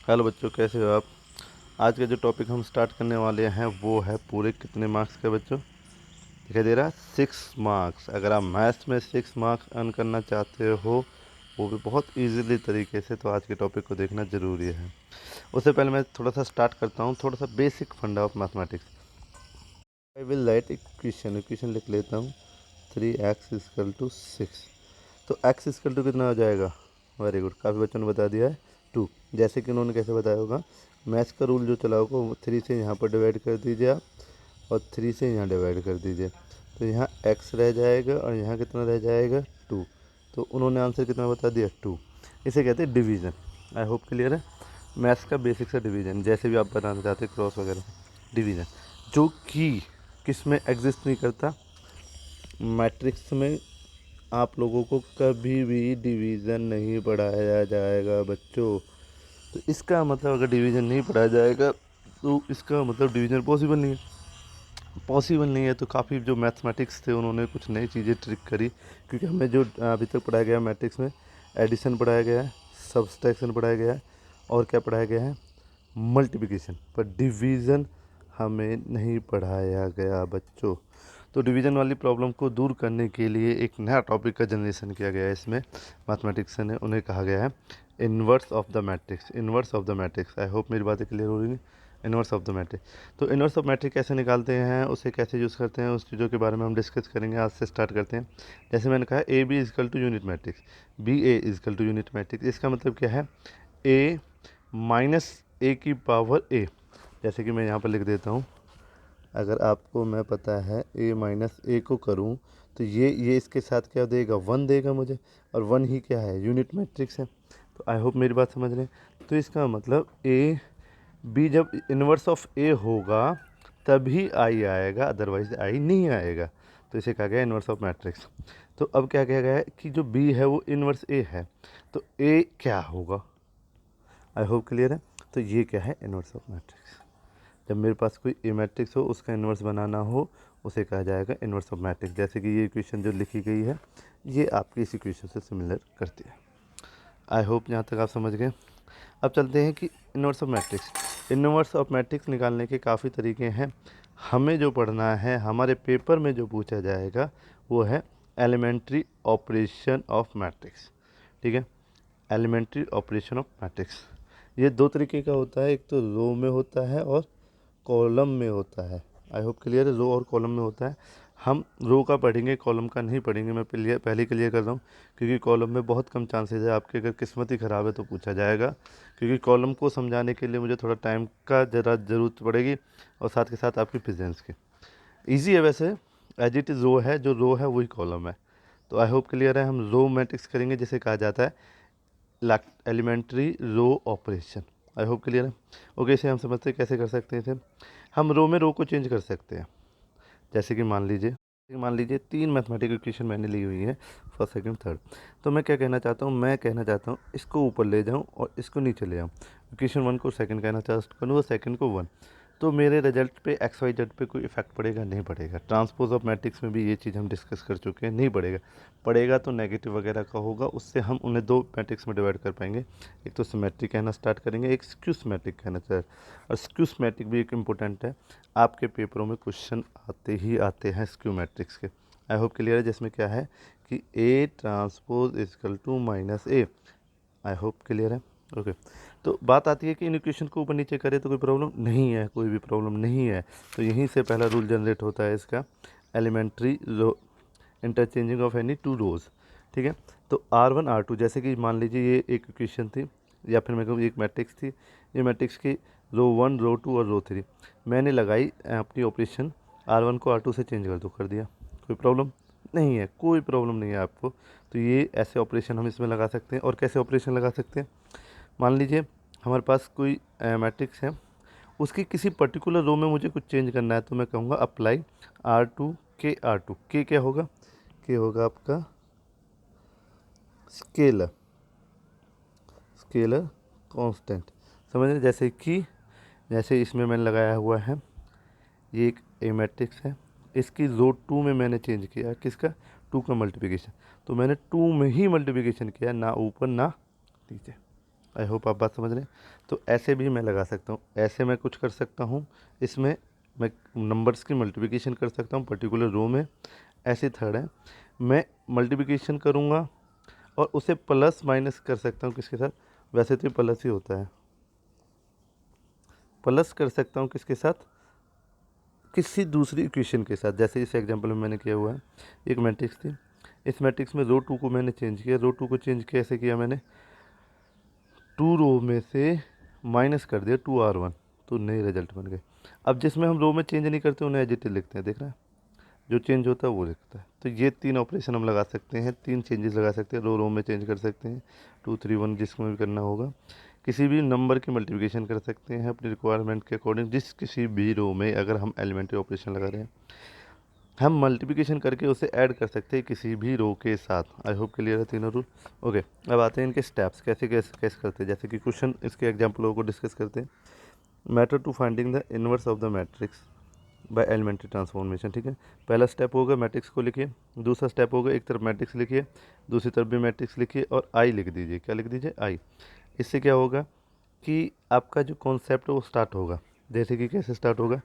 Hello बच्चों, कैसे हो आप। आज का जो टॉपिक हम स्टार्ट करने वाले हैं वो है पूरे कितने मार्क्स का बच्चों, दिखाई दे रहा है 6 मार्क्स। अगर आप मैथ्स में 6 मार्क्स अर्न करना चाहते हो, वो भी बहुत इजीली तरीके से, तो आज के टॉपिक को देखना ज़रूरी है। उससे पहले मैं थोड़ा सा स्टार्ट करता हूँ, थोड़ा सा बेसिक फंडा of mathematics. I will write equation लिख लेता हूँ। 3x is equal to 6। तो x इजकल टू कितना हो जाएगा। वेरी गुड, काफ़ी बच्चों ने बता दिया है 2। जैसे कि उन्होंने कैसे बताया होगा, मैथ्स का रूल जो चला होगा वो 3 से यहाँ पर डिवाइड कर दीजिए आप, और 3 से यहाँ डिवाइड कर दीजिए, तो यहाँ x रह जाएगा और यहाँ कितना रह जाएगा 2। तो उन्होंने आंसर कितना बता दिया 2। इसे कहते हैं डिवीज़न। आई होप क्लियर है। मैथ्स का बेसिक सा डिवीज़न, जैसे भी आप बनाना चाहते हैं क्रॉस वगैरह, डिवीज़न जो कि किस में एग्जिस्ट नहीं करता, मैट्रिक्स में। आप लोगों को कभी भी डिवीज़न नहीं पढ़ाया जाएगा बच्चों। तो इसका मतलब अगर डिवीज़न नहीं पढ़ाया जाएगा तो इसका मतलब डिवीज़न पॉसिबल नहीं है। पॉसिबल नहीं है तो काफ़ी जो मैथमेटिक्स थे उन्होंने कुछ नई चीज़ें ट्रिक करी, क्योंकि हमें जो अभी तक पढ़ाया गया है मैट्रिक्स में, एडिशन पढ़ाया गया है, सब्सट्रैक्शन पढ़ाया गया है, और क्या पढ़ाया गया है, मल्टीप्लिकेशन। पर डिवीज़न हमें नहीं पढ़ाया गया बच्चों। तो डिवीज़न वाली प्रॉब्लम को दूर करने के लिए एक नया टॉपिक का जनरेशन किया गया है इसमें मैथमेटिक्स ने। उन्हें कहा गया है inverse of the matrix. Inverse of the matrix, I hope मेरी बातें क्लियर हो रही हैं। इन्वर्स ऑफ द मैट्रिक्स, तो इन्वर्स ऑफ मैट्रिक्स कैसे निकालते हैं, उसे कैसे यूज़ करते हैं, उस चीज़ों के बारे में हम डिस्कस करेंगे। आज से स्टार्ट करते हैं। जैसे मैंने कहा A B is equal to unit matrix, B A is equal to unit matrix. इसका मतलब क्या है, ए माइनस ए की पावर ए। जैसे कि मैं यहाँ पर लिख देता हूँ, अगर आपको मैं पता है ए माइनस ए को करूँ तो ये इसके साथ क्या देगा, 1 देगा मुझे, और 1 ही क्या है, यूनिट मैट्रिक्स है। तो आई होप मेरी बात समझ रहे हैं। तो इसका मतलब ए बी जब इन्वर्स ऑफ ए होगा तभी आई आएगा, अदरवाइज आई नहीं आएगा। तो इसे कहा गया इन्वर्स ऑफ मैट्रिक्स। तो अब क्या कहा गया है कि जो बी है वो इन्वर्स ए है, तो ए क्या होगा। आई होप क्लियर है। तो ये क्या है, इन्वर्स ऑफ मैट्रिक्स। जब मेरे पास कोई ए मैट्रिक्स हो, उसका इन्वर्स बनाना हो, उसे कहा जाएगा इन्वर्स ऑफ मैट्रिक्स। जैसे कि ये इक्वेशन जो लिखी गई है, ये आपकी इस इक्वेशन से सिमिलर करती है। आई होप यहाँ तक आप समझ गए। अब चलते हैं कि inverse of matrix. Inverse of matrix निकालने के काफ़ी तरीके हैं। हमें जो पढ़ना है, हमारे पेपर में जो पूछा जाएगा, वो है एलिमेंट्री ऑपरेशन ऑफ मैट्रिक्स। ठीक है, एलिमेंट्री ऑपरेशन ऑफ मैट्रिक्स। ये 2 तरीके का होता है, एक तो रो में होता है और कॉलम में होता है। आई होप क्लियर है, रो और कॉलम में होता है। हम रो का पढ़ेंगे, कॉलम का नहीं पढ़ेंगे। मैं पहले क्लियर कर रहा हूँ, क्योंकि कॉलम में बहुत कम चांसेस है, आपके अगर किस्मत ही ख़राब है तो पूछा जाएगा। क्योंकि कॉलम को समझाने के लिए मुझे थोड़ा टाइम का ज़रूरत पड़ेगी, और साथ के साथ आपकी प्रेजेंस की। ईजी है वैसे, एज इट इज़ रो है, जो रो है वही कॉलम है। तो आई होप क्लियर है। हम रो मैट्रिक्स करेंगे, जिसे कहा जाता है elementary row operation. I hope clear है। ओके, इसे हम समझते हैं कैसे कर सकते हैं। इसे हम रो में रो को चेंज कर सकते हैं। जैसे कि मान लीजिए 3 मैथमेटिकल इक्वेशन मैंने ली हुई है, फर्स्ट सेकंड थर्ड। तो मैं क्या कहना चाहता हूँ, इसको ऊपर ले जाऊँ और इसको नीचे ले आऊँ। इक्वेशन 1 को सेकंड कहना चाहता हूँ, सेकंड को 1। तो मेरे रिजल्ट पे एक्स वाई जेड पे कोई इफेक्ट पड़ेगा, नहीं पड़ेगा। ट्रांसपोज ऑफ मैट्रिक्स में भी ये चीज़ हम डिस्कस कर चुके हैं, नहीं पड़ेगा। पड़ेगा तो नेगेटिव वगैरह का होगा, उससे हम उन्हें 2 मैट्रिक्स में डिवाइड कर पाएंगे। एक तो सिमेट्रिक कहना स्टार्ट करेंगे, एक स्क्यू सिमेट्रिक कहना चाहिए। और स्क्यू सिमेट्रिक भी एक इम्पोर्टेंट है, आपके पेपरों में क्वेश्चन आते ही आते हैं स्क्यू मैट्रिक्स के। आई होप क्लियर है, जिसमें क्या है कि A transpose is equal to minus A. I hope clear है। ओके, तो बात आती है कि इन इक्वेशन को ऊपर नीचे करें तो कोई प्रॉब्लम नहीं है, कोई भी प्रॉब्लम नहीं है। तो यहीं से पहला रूल जनरेट होता है इसका, elementary row interchanging of any 2 rows. ठीक है, तो R1 R2, जैसे कि मान लीजिए ये एक इक्वेशन थी, या फिर मैं कहूँ एक मैट्रिक्स थी। ये मैट्रिक्स की रो 1 रो 2 और रो 3 मैंने लगाई अपनी ऑपरेशन, R1 को R2 से चेंज कर दिया। कोई प्रॉब्लम नहीं है, कोई प्रॉब्लम नहीं है आपको। तो ये ऐसे ऑपरेशन हम इसमें लगा सकते हैं। और कैसे ऑपरेशन लगा सकते हैं, मान लीजिए हमारे पास कोई मैट्रिक्स है, उसकी किसी पर्टिकुलर रो में मुझे कुछ चेंज करना है, तो मैं कहूँगा अप्लाई R2 के R2। के क्या होगा, के होगा आपका स्केलर, स्केलर कांस्टेंट। समझ रहे, जैसे इसमें मैंने लगाया हुआ है, ये एक ए मैट्रिक्स है, इसकी रो 2 में मैंने चेंज किया, किसका, 2 का मल्टीप्लिकेशन। तो मैंने 2 में ही मल्टीप्लिकेशन किया, ना ऊपर ना नीचे। आई होप आप बात समझ रहे हैं। तो ऐसे भी मैं लगा सकता हूँ, ऐसे मैं कुछ कर सकता हूँ, इसमें मैं नंबर्स की मल्टीप्लिकेशन कर सकता हूँ पर्टिकुलर रो में। ऐसे थर्ड है, मैं मल्टीप्लिकेशन करूँगा और उसे प्लस माइनस कर सकता हूँ किसके साथ, वैसे तो प्लस ही होता है, प्लस कर सकता हूँ किसके साथ, किसी दूसरी इक्वेशन के साथ। जैसे इस एग्जांपल में मैंने किया हुआ है, एक मैट्रिक्स थी, इस मैट्रिक्स में रो 2 को मैंने चेंज किया, रो 2 को चेंज कैसे किया मैंने, 2 रो में से माइनस कर दिया 2r1, तो नए रिजल्ट बन गए। अब जिसमें हम रो में चेंज नहीं करते उन्हें एज इट इज लिखते हैं, देख रहे हैं, जो चेंज होता है वो लिखता है। तो ये 3 ऑपरेशन हम लगा सकते हैं, 3 चेंजेस लगा सकते हैं, रो में चेंज कर सकते हैं 2 3 1 जिसमें भी करना होगा, किसी भी नंबर की मल्टीप्लिकेशन कर सकते हैं अपनी रिक्वायरमेंट के अकॉर्डिंग। जिस किसी भी रो में अगर हम एलिमेंट्री ऑपरेशन लगा रहे हैं, हम मल्टीप्लिकेशन करके उसे ऐड कर सकते हैं किसी भी रो के साथ। आई होप क्लियर है तीनों रूल। ओके, अब आते हैं इनके स्टेप्स, कैसे कैसे कैसे करते हैं। जैसे कि क्वेश्चन इसके एग्जाम्पलों को डिस्कस करते हैं। Matter to finding the inverse of the matrix by elementary transformation, ठीक है। पहला स्टेप होगा मैट्रिक्स को लिखिए, दूसरा स्टेप होगा एक तरफ मैट्रिक्स लिखिए, दूसरी तरफ भी मैट्रिक्स लिखिए और आई लिख दीजिए। क्या लिख दीजिए, आई। इससे क्या होगा कि आपका जो कॉन्सेप्ट है वो स्टार्ट होगा। जैसे कि कैसे स्टार्ट होगा,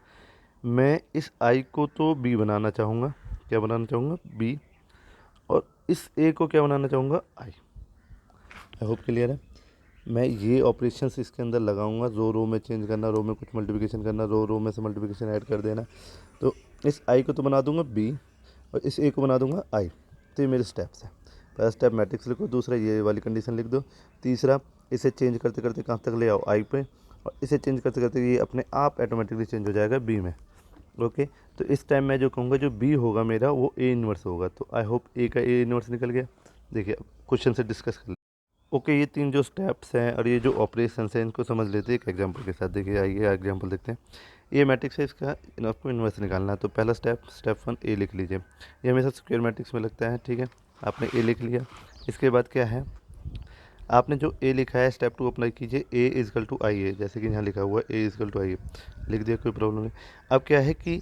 मैं इस आई को तो बी बनाना चाहूँगा, क्या बनाना चाहूँगा, बी, और इस ए को क्या बनाना चाहूँगा, आई होप क्लियर है। मैं ये ऑपरेशंस इसके अंदर लगाऊंगा, रो में चेंज करना, रो में कुछ मल्टीप्लिकेशन करना, रो में से मल्टीप्लिकेशन ऐड कर देना। तो इस आई को तो बना दूंगा बी और इस ए को बना दूंगा आई। तो ये मेरे स्टेप्स हैं। पहला स्टेप मैट्रिक्स लिखो, दूसरा ये वाली कंडीशन लिख दो, तीसरा इसे चेंज करते करते कहाँ तक ले आओ, आई पे, और इसे चेंज करते करते ये अपने आप ऑटोमेटिकली चेंज हो जाएगा बी में। ओके, तो इस टाइम मैं जो कहूँगा जो बी होगा मेरा वो ए इन्वर्स होगा। तो आई होप ए का ए इन्वर्स निकल गया। देखिए क्वेश्चन से डिस्कस कर। ओके, ये 3 जो स्टेप्स हैं और ये जो ऑपरेशंस हैं इनको समझ लेते हैं एक एग्जांपल के साथ। देखिए आइए एग्जांपल देखते हैं। ये मैट्रिक्स है, इसका आपको इन्वर्स निकालना है। तो पहला स्टेप 1 ए लिख लीजिए, ये हमेशा स्क्वायर मैट्रिक्स में लगता है, ठीक है। आपने ए लिख लिया, इसके बाद क्या है, आपने जो ए लिखा है स्टेप 2 अप्लाई कीजिए, ए इजकल टू आई ए, जैसे कि यहाँ लिखा हुआ है ए इजकल टू आई ए, लिख दिया, कोई प्रॉब्लम नहीं। अब क्या है कि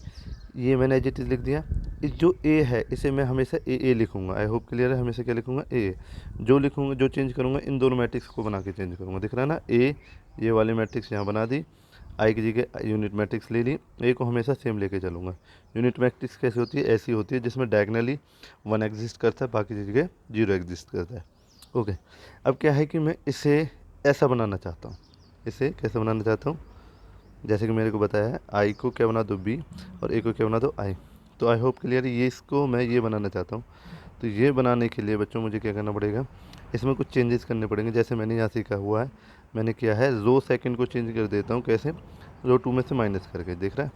ये मैंने एज इट इज लिख दिया, इस जो ए है इसे मैं हमेशा ए लिखूंगा। आई होप क्लियर है, हमेशा क्या लिखूंगा, ए। जो लिखूंगा, जो चेंज करूंगा, इन दोनों मैट्रिक्स को बना के चेंज करूंगा, दिख रहा है ना, ए, ये वाली मैट्रिक्स यहाँ बना दी, आई की जगह यूनिट मैट्रिक्स ले ली, ए को हमेशा सेम लेके चलूँगा। यूनिट मैट्रिक्स कैसी होती है, ऐसी होती है जिसमें डायगनली 1 एग्जिस्ट करता है, बाकी जगह 0 एग्जिस्ट करता है। ओके, अब क्या है कि मैं इसे ऐसा बनाना चाहता हूँ, इसे कैसे बनाना चाहता हूँ, जैसे कि मेरे को बताया है, आई को क्या बना दो बी और ए को क्या बना दो आई। तो आई होप क्लियर, ये इसको मैं ये बनाना चाहता हूँ। तो ये बनाने के लिए बच्चों मुझे क्या करना पड़ेगा, इसमें कुछ चेंजेस करने पड़ेंगे। जैसे मैंने यहाँ सीखा हुआ है, मैंने किया है रो सेकंड को चेंज कर देता हूँ, कैसे, रो 2 में से माइनस करके, देख रहा है।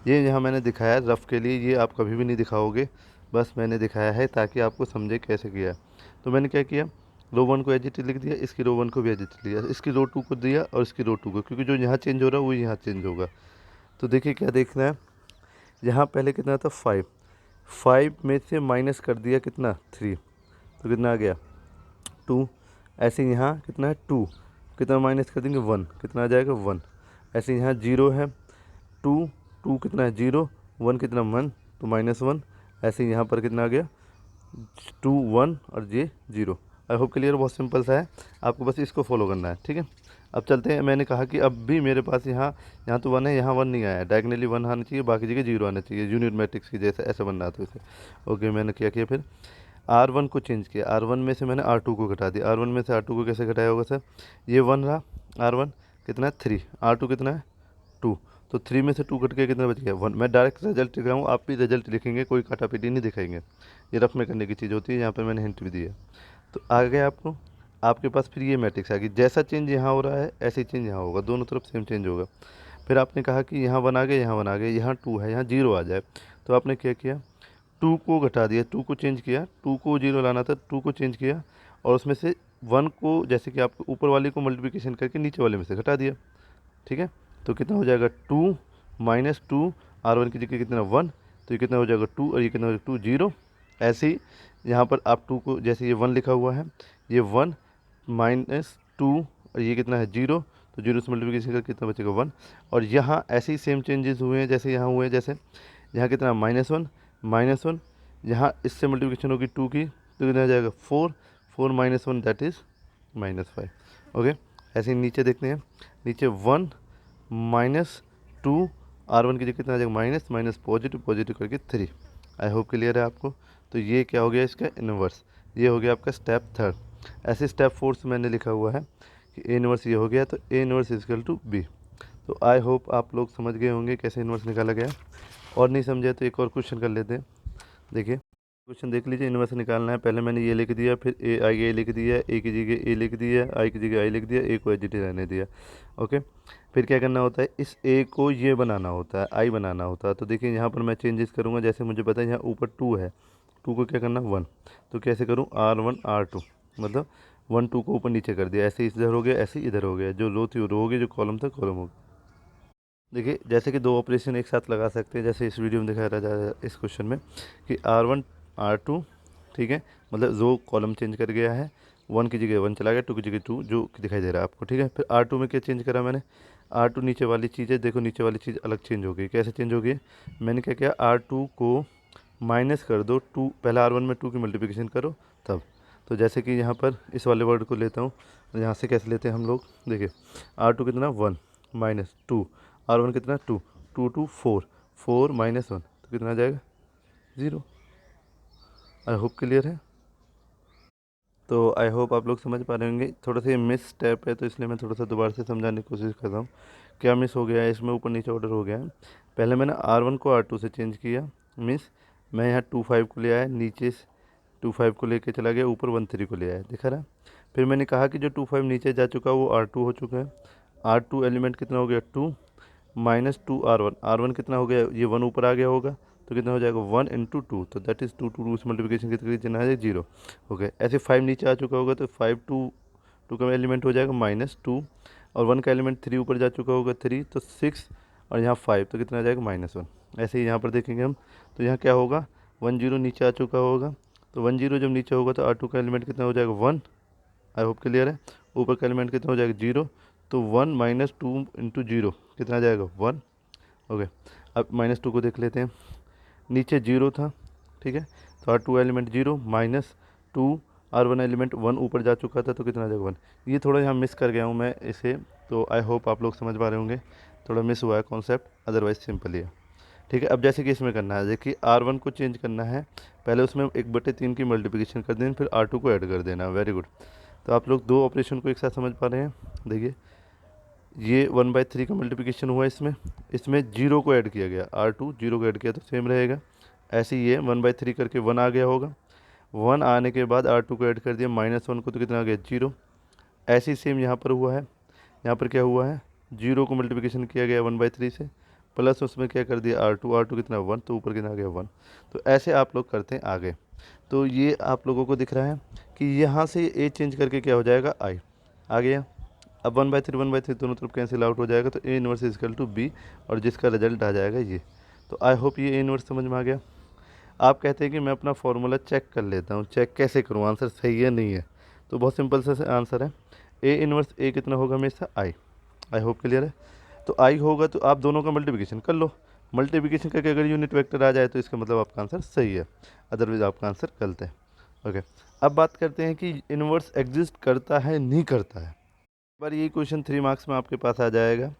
ये यहाँ मैंने दिखाया है रफ़ के लिए, ये आप कभी भी नहीं दिखाओगे, बस मैंने दिखाया है ताकि आपको समझे कैसे किया है। तो मैंने क्या किया, रो 1 को एज इट इज लिख दिया, इसकी रो 1 को भी एज इट इज लिया, इसकी रो 2 को दिया और इसकी रो 2 को, क्योंकि जो यहाँ चेंज हो रहा है वो यहाँ चेंज होगा। तो देखिए क्या देखना है, यहाँ पहले कितना था 5, 5 में से माइनस कर दिया कितना 3, तो कितना आ गया 2। ऐसे यहाँ कितना है 2, कितना माइनस कर देंगे 1, कितना आ जाएगा 1। ऐसे यहाँ 0 है, 2, 2 कितना है 0, 1 कितना 1, तो -1। ऐसे यहाँ पर कितना आ गया 2 1 और ये 0। आई होप क्लियर, बहुत सिंपल सा है, आपको बस इसको फॉलो करना है, ठीक है। अब चलते हैं, मैंने कहा कि अब भी मेरे पास यहाँ तो 1 है, यहाँ 1 नहीं आया, डायगनली 1 आना चाहिए, बाकी जगह 0 आना चाहिए, यूनिट मैट्रिक्स की जैसे ऐसा बनना था इसे। ओके, मैंने क्या किया फिर, R1 को चेंज किया, R1 में से मैंने R2 को घटा दिया। R1 में से R2 को कैसे घटाया होगा सर, ये 1 रहा, R1 कितना है 3, R2 कितना है 2, तो 3 में से 2 कट के कितना बच गया 1। मैं डायरेक्ट रिजल्ट लिख रहा हूँ, आप भी रिजल्ट लिखेंगे, कोई काटापीटी नहीं दिखाएंगे, ये रफ में करने की चीज़ होती है, यहाँ पर मैंने हिंट भी दिया। तो आ गया आपको, आपके पास फिर ये मैट्रिक्स आ गई, जैसा चेंज यहाँ हो रहा है ऐसे ही चेंज यहाँ होगा, दोनों तरफ सेम चेंज होगा। फिर आपने कहा कि यहाँ 1 आ गया, यहाँ 1 आ गया, यहाँ 2 है, यहाँ 0 आ जाए, तो आपने क्या किया, 2 को घटा दिया, 2 को चेंज किया, 2 को 0 लाना था, 2 को चेंज किया और उसमें से 1 को, जैसे कि आपको ऊपर वाले को मल्टीप्लिकेशन करके नीचे वाले में से घटा दिया, ठीक है। तो कितना हो जाएगा 2 -2, R1 की जगह कितना 1, तो ये कितना हो जाएगा 2 और ये कितना हो जाएगा 2 0। ऐसे ही यहाँ पर आप 2 को, जैसे ये 1 लिखा हुआ है, ये 1 -2 और ये कितना है 0, तो 0 से मल्टीप्लिकेशन करके कितना बचेगा 1। और यहाँ ऐसे ही सेम चेंजेस हुए हैं जैसे यहाँ हुए हैं, जैसे यहाँ कितना -1, यहाँ इससे मल्टीप्लिकेशन होगी 2 की, तो कितना आ जाएगा 4, 4 -1 दैट इज़ -5। ओके, ऐसे ही नीचे देखते हैं, नीचे 1 माइनस 2, R1 की जगह कितना आ जाएगा माइनस माइनस पॉजिटिव पॉजिटिव करके 3। आई होप क्लियर है आपको। तो ये क्या हो गया इसका इन्वर्स, ये हो गया आपका स्टेप थर्ड। ऐसे स्टेप फोर्थ मैंने लिखा हुआ है कि ए इन्वर्स ये हो गया, तो A inverse is equal to B. तो आई होप आप लोग समझ गए होंगे कैसे इन्वर्स निकाला गया। और नहीं समझे तो एक और क्वेश्चन कर लेते हैं। देखिए क्वेश्चन देख लीजिए, इन्वर्स निकालना है। पहले मैंने ये लिख दिया, फिर ए आई ए लिख दिया, ए की जगह ए लिख दिया, आई की जगह आई लिख दिया, ए को एच डी रहने दिया। ओके, फिर क्या करना होता है, इस ए को ये बनाना होता है, आई बनाना होता है। तो देखिए यहाँ पर मैं चेंजेस करूँगा, जैसे मुझे पता है यहाँ ऊपर 2 है, 2 को क्या करना 1, तो कैसे करूँ R1 R2, मतलब 1 2 को ऊपर नीचे कर दिया, ऐसे इधर हो गया, ऐसे इधर हो गया, जो रो थी वो रो हो गई, जो कॉलम था कॉलम हो गया। देखिए जैसे कि 2 ऑपरेशन एक साथ लगा सकते हैं, जैसे इस वीडियो में दिखाया जा रहा है इस क्वेश्चन में कि R1 R2, ठीक है, मतलब रो कॉलम चेंज कर गया है, 1 की जगह 1 चला गया, 2 की जगह 2 जो दिखाई दे रहा है आपको, ठीक है। फिर R2 में क्या चेंज करा मैंने, R2 नीचे वाली चीज़ है, देखो नीचे वाली चीज़ अलग चेंज हो गई, कैसे चेंज हो गई, मैंने क्या किया R2 को माइनस कर दो 2, पहले R1 में 2 की मल्टीप्लिकेशन करो तब। तो जैसे कि यहाँ पर इस वाले वर्ड को लेता हूँ, यहाँ से कैसे लेते हैं हम लोग, देखिए R2 कितना 1 माइनस 2, R1 कितना 2, 2 2 4, 4 माइनस 1 तो कितना आ जाएगा 0। आई होप क्लियर है। तो आई होप आप लोग समझ पा रहे होंगे। थोड़ा सा ये मिस स्टेप है तो इसलिए मैं थोड़ा सा दोबारा से समझाने की कोशिश कर रहा हूँ। क्या मिस हो गया है इसमें, ऊपर नीचे ऑर्डर हो गया है। पहले मैंने R1 को R2 से चेंज किया, मिस मैं यहाँ 2 5 को ले आया, नीचे 2 5 को लेके चला गया, ऊपर 1 3 को ले आया, दिखा रहा है। फिर मैंने कहा कि जो 2 5 नीचे जा चुका वो R2 हो चुका है। R2 एलिमेंट कितना हो गया 2 माइनस 2 R1, R1 कितना हो गया, ये 1 ऊपर आ गया होगा तो कितना हो जाएगा 1 इंटू 2, तो दैट इज़ 2 2 उस मल्टीप्लिकेशन कितना है 0। ओके, ऐसे 5 नीचे आ चुका होगा तो 5 2 का एलिमेंट हो जाएगा माइनस 2, और 1 का एलिमेंट 3 ऊपर जा चुका होगा 3, तो 6, और यहाँ 5 तो कितना आ जाएगा -1। ऐसे ही यहाँ पर देखेंगे हम, तो यहाँ क्या होगा 1 0 नीचे आ चुका होगा, तो 1 0 जब नीचे होगा तो R2 का एलिमेंट कितना हो जाएगा 1। आई होप क्लियर है। ऊपर का एलिमेंट कितना हो जाएगा 0, तो 1 माइनस 2 इंटू 0 कितना आ जाएगा 1। ओके, अब -2 को देख लेते हैं, नीचे 0 था, ठीक है, तो R2 element 0 minus 2, R1 element 1 ऊपर जा चुका था तो कितना आ जाएगा 1। ये थोड़ा यहाँ मिस कर गया हूँ मैं इसे, तो आई होप आप लोग समझ पा रहे होंगे, थोड़ा मिस हुआ है कॉन्सेप्ट, अदरवाइज सिंपल ही है, ठीक है। अब जैसे कि इसमें करना है, देखिए R1 को चेंज करना है, पहले उसमें 1/3 की मल्टीप्लिकेशन कर देना, फिर R2 को ऐड कर देना, वेरी गुड। तो आप लोग 2 ऑपरेशन को एक साथ समझ पा रहे हैं। देखिए ये 1/3 का मल्टीप्लिकेशन हुआ, इसमें 0 को ऐड किया गया, R2 0 को ऐड किया तो सेम रहेगा। ऐसे ही ये 1/3 करके 1 आ गया होगा, 1 आने के बाद R2 को ऐड कर दिया -1 को तो कितना आ गया 0। ऐसे ही सेम यहाँ पर हुआ है, यहाँ पर क्या हुआ है 0 को मल्टीप्लिकेशन किया गया 1/3 से, प्लस उसमें क्या कर दिया R2 कितना 1, तो ऊपर कितना आ गया 1। तो ऐसे आप लोग करते हैं आगे। तो ये आप लोगों को दिख रहा है कि यहाँ से ए चेंज करके क्या हो जाएगा आई आ गया। अब 1/3 दोनों तरफ कैंसिल आउट हो जाएगा, तो A inverse is equal to B, और जिसका रिजल्ट आ जाएगा ये। तो आई होप ये ए इनवर्स समझ में आ गया। आप कहते हैं कि मैं अपना फॉर्मूला चेक कर लेता हूँ, चेक कैसे करूँ आंसर सही है नहीं है, तो बहुत सिंपल सा आंसर है, ए इनवर्स ए कितना होगा हमेशा आई। आई होप क्लियर है। तो आई होगा तो आप दोनों का मल्टीप्लिकेशन कर लो, मल्टीप्लिकेशन करके अगर यूनिट वेक्टर आ जाए तो इसका मतलब आपका आंसर सही है, अदरवाइज आपका आंसर गलत है। ओके, अब बात करते हैं कि इनवर्स एग्जिस्ट करता है नहीं करता है। एक बार ये क्वेश्चन 3 मार्क्स में आपके पास आ जाएगा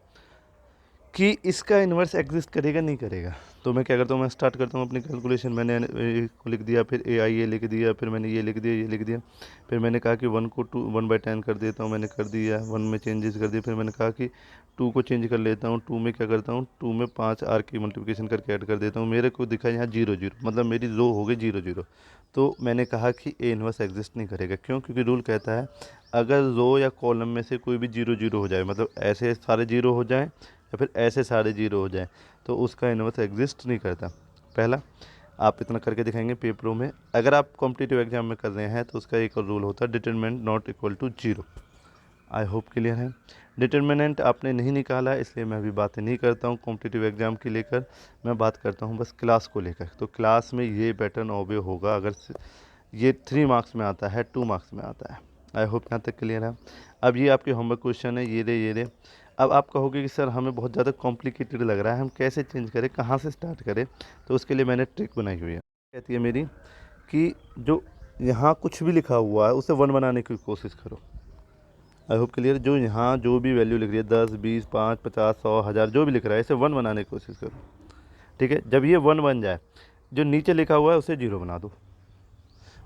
कि इसका इन्वर्स एग्जिस्ट करेगा नहीं करेगा। तो मैं क्या करता हूँ, मैं स्टार्ट करता हूँ अपनी कैलकुलेशन, मैंने ए को लिख दिया, फिर ए आई ए लिख दिया, फिर मैंने ये लिख दिया, ये लिख दिया, फिर मैंने कहा कि 1 को 1/10 कर देता हूँ, मैंने कर दिया, 1 में चेंजेस कर दिए, फिर मैंने कहा कि 2 को चेंज कर लेता हूँ, 2 में क्या करता हूँ, 2 में 5 आर की मल्टीप्लिकेशन करके ऐड कर देता हूँ, मेरे को दिखा यहाँ 0 0, मतलब मेरी रो हो गई 0 0। तो मैंने कहा कि ए इन्वर्स एग्जिस्ट नहीं करेगा, क्यों, क्योंकि रूल कहता है अगर रो या कॉलम में से कोई भी 0 0 हो जाए, मतलब ऐसे सारे 0 हो जाएँ या फिर ऐसे सारे 0 हो जाए, तो उसका इन्वर्स एग्जिस्ट नहीं करता। पहला आप इतना करके दिखाएंगे पेपरों में, अगर आप कॉम्पिटिटिव एग्जाम में कर रहे हैं तो उसका एक और रूल होता है determinant not equal to 0। I hope clear है। डिटरमिनेंट आपने नहीं निकाला इसलिए मैं अभी बातें नहीं करता हूँ कॉम्पिटिटिव एग्जाम की लेकर, मैं बात करता हूँ बस क्लास को लेकर। तो क्लास में ये पैटर्न ओबे होगा, अगर ये 3 मार्क्स में आता है, 2 मार्क्स में आता है। आई होप यहाँ तक क्लियर है। अब ये आपके होमवर्क क्वेश्चन है, ये रे। अब आप कहोगे कि सर हमें बहुत ज़्यादा कॉम्प्लिकेटेड लग रहा है, हम कैसे चेंज करें, कहाँ से स्टार्ट करें। तो उसके लिए मैंने ट्रिक बनाई हुई है, कहती है मेरी कि जो यहाँ कुछ भी लिखा हुआ है उसे 1 बनाने की कोशिश करो। आई होप क्लियर। जो यहाँ जो भी वैल्यू लिख रही है 10, 20, 5, 50, 100, 1000 जो भी लिख रहा है इसे 1 बनाने की कोशिश करो। ठीक है, जब ये 1 बन जाए, जो नीचे लिखा हुआ है उसे 0 बना दो।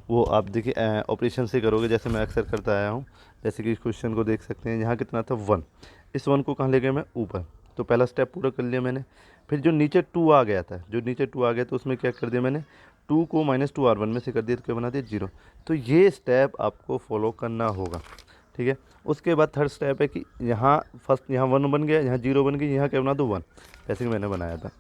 वो आप देखिए ऑपरेशन से करोगे, जैसे मैं अक्सर करता आया हूँ। जैसे कि इस क्वेश्चन को देख सकते हैं, यहाँ कितना था 1, इस 1 को कहाँ ले गया मैं ऊपर, तो पहला स्टेप पूरा कर लिया मैंने। फिर जो नीचे 2 आ गया था, जो नीचे 2 आ गया तो उसमें क्या कर दिया मैंने, 2 को -2r1 में से कर दिया तो क्या बना दिया 0। तो ये स्टेप आपको फॉलो करना होगा। ठीक है, उसके बाद थर्ड स्टेप है कि यहाँ फर्स्ट यहाँ 1 बन गया, यहाँ 0 बन गई, यहाँ क्या बना दो 1, जैसे कि मैंने बनाया था,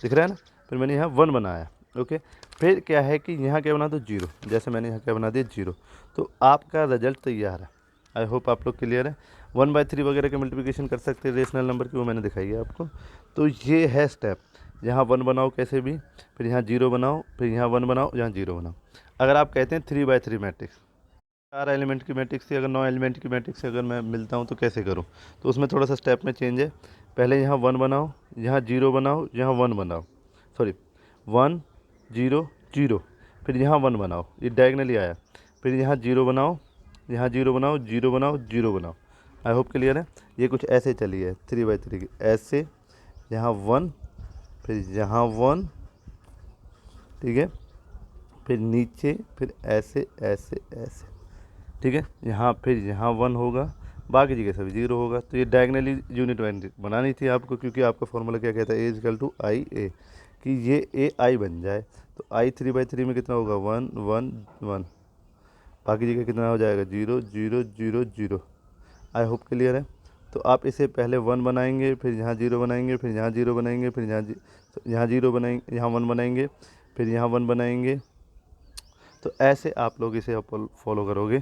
दिख रहा है ना। फिर मैंने यहाँ 1 बनाया, ओके। फिर क्या है कि यहाँ क्या बना दो 0, जैसे मैंने यहाँ क्या बना दिया 0। तो आपका रिजल्ट तैयार है। आई होप आप लोग क्लियर है। 1/3 वगैरह के मल्टीप्लिकेशन कर सकते हैं रेशनल नंबर की, वो मैंने दिखाई है आपको। तो ये है स्टेप, यहाँ 1 बनाओ कैसे भी, फिर यहाँ 0 बनाओ, फिर यहाँ 1 बनाओ, यहाँ 0 बनाओ। अगर आप कहते हैं 3/3 मैट्रिक्स, 4 एलिमेंट की मैट्रिक्स थी, अगर 9 एलिमेंट की मैट्रिक्स से अगर मैं मिलता हूँ तो कैसे करूँ, तो उसमें थोड़ा सा स्टेप में चेंज है। पहले यहाँ 1 बनाओ, यहाँ 0 बनाओ, यहाँ 1 बनाओ, सॉरी 1 0 0, फिर यहाँ 1 बनाओ, ये डायगनली आया। फिर यहाँ 0 बनाओ, यहाँ 0 बनाओ, 0 बनाओ, 0 बनाओ। आई होप क्लियर है। ये कुछ ऐसे चली है 3/3 की, ऐसे, यहाँ 1, फिर यहाँ 1, ठीक है, फिर नीचे, फिर ऐसे ऐसे ऐसे, ठीक है। यहाँ फिर यहाँ 1 होगा, बाकी जगह सभी 0 होगा। तो ये डायगनली यूनिट बनानी थी आपको, क्योंकि आपका फॉर्मूला क्या कहता है, A=IA, कि ये ए आई बन जाए। तो I 3/3 में कितना होगा 1 1 1, बाकी जगह कितना हो जाएगा 0 0 0 0। आई होप क्लियर है। तो आप इसे पहले 1 बनाएंगे, फिर यहाँ 0 बनाएंगे, फिर यहाँ 0 बनाएंगे, फिर यहाँ 0 बनाएंगे, यहाँ 1 बनाएंगे, फिर यहाँ 1 बनाएंगे। तो ऐसे आप लोग इसे फॉलो करोगे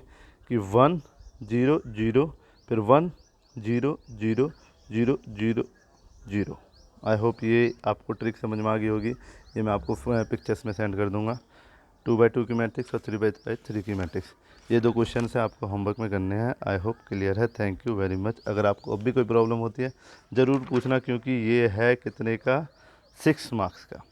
कि 1 0 0, फिर 1 0 0 0 0 0। आई होप ये आपको ट्रिक समझ में आ गई होगी। ये मैं आपको पिक्चर्स में सेंड कर दूंगा, 2/2 की मैट्रिक्स और 3/3 की मैट्रिक्स। ये 2 क्वेश्चन से आपको होमवर्क में करने हैं। आई होप क्लियर है। Thank you very much. अगर आपको अब भी कोई प्रॉब्लम होती है ज़रूर पूछना, क्योंकि ये है कितने का, 6 मार्क्स का।